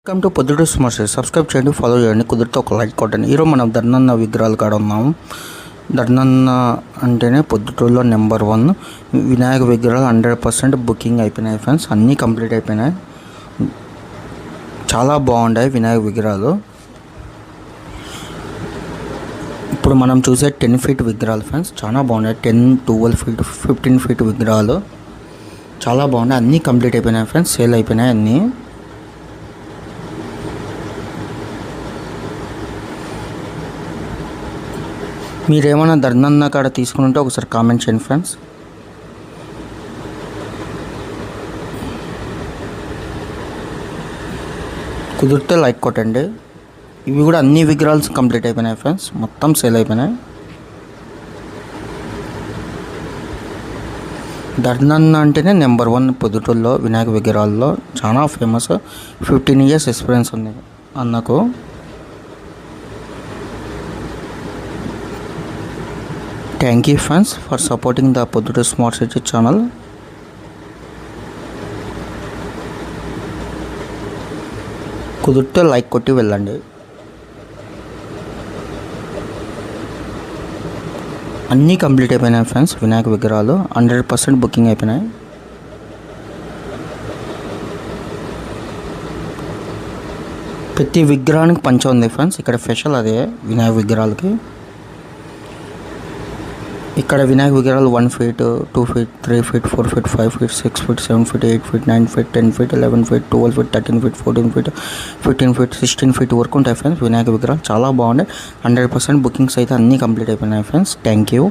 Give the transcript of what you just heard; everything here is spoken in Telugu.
Welcome to Proddatur smart city. Subscribe చేయండి, ఫాలో చేయండి, కుదిరితే ఒక లైక్ కొట్టండి. ఈరోజు మనం ధర్నన్న విగ్రహాలు కాడ ఉన్నాము. ధర్నన్న అంటేనే పొద్దుటూరులో నెంబర్ 1 వినాయక విగ్రహాలు 100% బుకింగ్ అయిపోయినాయి ఫ్రెండ్స్. అన్నీ కంప్లీట్ అయిపోయినాయి. చాలా బాగుంటాయి వినాయక విగ్రహాలు. ఇప్పుడు మనం చూసే 10 ఫీట్ విగ్రహాలు ఫ్రెండ్స్, చాలా బాగున్నాయి. 10, 12 ఫీట్, 15 ఫీట్ విగ్రహాలు చాలా బాగున్నాయి. అన్నీ కంప్లీట్ అయిపోయినాయి ఫ్రెండ్స్, సేల్ అయిపోయినాయి అన్నీ. మీరేమైనా ధర్నన్న కాడ తీసుకుని ఉంటే ఒకసారి కామెంట్ చేయండి ఫ్రెండ్స్. కుదిరితే లైక్ కొట్టండి. ఇవి కూడా అన్ని విగ్రహాలు కంప్లీట్ అయిపోయినాయి ఫ్రెండ్స్, మొత్తం సేల్ అయిపోయినాయి. ధర్నన్న అంటేనే నెంబర్ 1 పొద్దుటూరులో వినాయక విగ్రహాల్లో. చాలా ఫేమస్. 15 years ఎక్స్పీరియన్స్ ఉంది అన్నకు. Thank you friends for supporting the Proddatur smart city channel. కుదిరితే లైక్ కొట్టి వెళ్ళండి. అన్నీ కంప్లీట్ అయిపోయినాయి ఫ్రెండ్స్. వినాయక విగ్రహాలు 100% బుకింగ్ అయిపోయినాయి. ప్రతి విగ్రహానికి పంచ ఉంది ఫ్రెండ్స్. ఇక్కడ స్పెషల్ అదే వినాయక విగ్రహాలకి. ఇక్కడ వినాయక విగ్రహాలు 1 feet, 2 feet, 3 feet, 4 feet, 5 feet, 6 feet, 7 feet, 8 feet, 9 feet, 10 feet, 11 feet, 12 feet, 13 feet, 14 feet, 15 feet, 16 feet వరకు ఉంటాయి ఫ్రెండ్స్ వినాయక విగ్రహాలు. చాలా బాగున్నాయి. 100% బుకింగ్స్ అయితే అన్నీ కంప్లీట్ అయిపోయినాయి ఫ్రెండ్స్. Thank you.